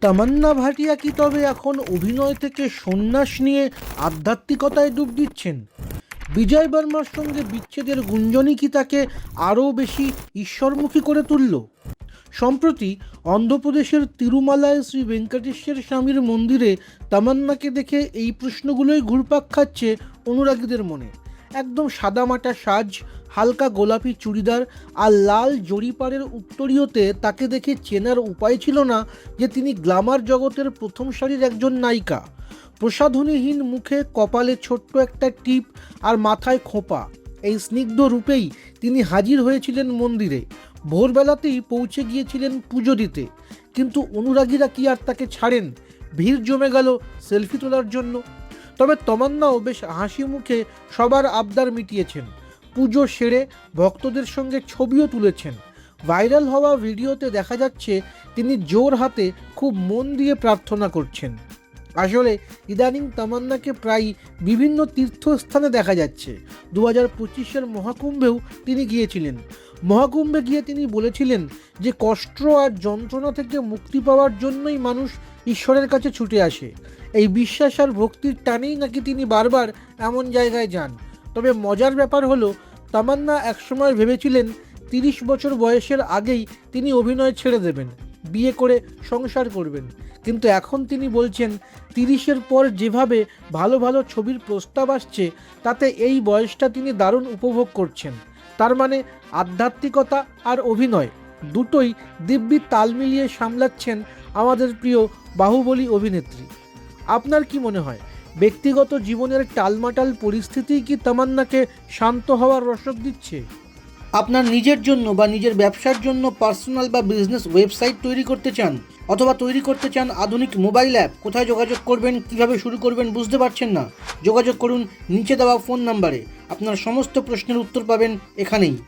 তামান্না ভাটিয়া কি তবে এখন অভিনয় থেকে সন্ন্যাস নিয়ে আধ্যাত্মিকতায় ডুব দিচ্ছেন? বিজয় বর্মার সঙ্গে বিচ্ছেদের গুঞ্জনই কি তাকে আরও বেশি ঈশ্বরমুখী করে তুলল? সম্প্রতি অন্ধ্রপ্রদেশের তিরুমালায় শ্রী ভেঙ্কটেশ্বর স্বামীর মন্দিরে তামান্নাকে দেখে এই প্রশ্নগুলোই ঘুরপাক খাচ্ছে অনুরাগীদের মনে। একদম সাদামাটা সাজ, হালকা গোলাপি চুড়িদার আর লাল জরিপারের উত্তরীয়তে তাকে দেখে চেনার উপায় ছিল না যে তিনি গ্ল্যামার জগতের প্রথম সারির একজন নায়িকা। প্রসাধনীহীন মুখে, কপালে ছোট্ট একটা টিপ আর মাথায় খোঁপা, এই স্নিগ্ধ রূপেই তিনি হাজির হয়েছিলেন মন্দিরে। ভোরবেলাতেই পৌঁছে গিয়েছিলেন পুজো দিতে, কিন্তু অনুরাগীরা কি আর তাকে ছাড়েন? ভিড় জমে গেল সেলফি তোলার জন্য। তবে তমান্নাও বেশ হাসি মুখে সবার আবদার মিটিয়েছেন। পুজো সেরে ভক্তদের সঙ্গে ছবিও তুলেছেন। ভাইরাল হওয়া ভিডিওতে দেখা যাচ্ছে তিনি জোর হাতে খুব মন দিয়ে প্রার্থনা করছেন। আসলে ইদানিং তামান্নাকে প্রায় বিভিন্ন তীর্থস্থানে দেখা যাচ্ছে। 2025-এর মহাকুম্ভেও তিনি গিয়েছিলেন। মহাকুম্ভে গিয়ে তিনি বলেছিলেন যে কষ্ট আর যন্ত্রণা থেকে মুক্তি পাওয়ার জন্যই মানুষ ঈশ্বরের কাছে ছুটে আসে। এই বিশ্বাস আর ভক্তির টানেই নাকি তিনি বারবার এমন জায়গায় যান। তবে মজার ব্যাপার হলো, তামান্না একসময় ভেবেছিলেন 30 বছর বয়সের আগেই তিনি অভিনয় ছেড়ে দেবেন, বিয়ে করে সংসার করবেন। কিন্তু এখন তিনি বলছেন 30-এর পর যেভাবে ভালো ভালো ছবির প্রস্তাব আসছে, তাতে এই বয়সটা তিনি দারুণ উপভোগ করছেন। তার মানে আধ্যাত্মিকতা আর অভিনয় দুটোই দিব্যি তাল মিলিয়ে সামলাচ্ছেন আমাদের প্রিয় বাহুবলী অভিনেত্রী। আপনার কি মনে হয়, ব্যক্তিগত জীবনের টালমাটাল পরিস্থিতিই কি তামান্নাকে শান্ত হওয়ার রসদ দিচ্ছে? আপনার নিজের জন্য বা নিজের ব্যবসার জন্য পার্সোনাল বা বিজনেস ওয়েবসাইট তৈরি করতে চান, অথবা তৈরি করতে চান আধুনিক মোবাইল অ্যাপ? কোথায় যোগাযোগ করবেন, কিভাবে শুরু করবেন বুঝতে পারছেন না? যোগাযোগ করুন নিচে দেওয়া ফোন নাম্বারে। আপনার সমস্ত প্রশ্নের উত্তর পাবেন এখানেই।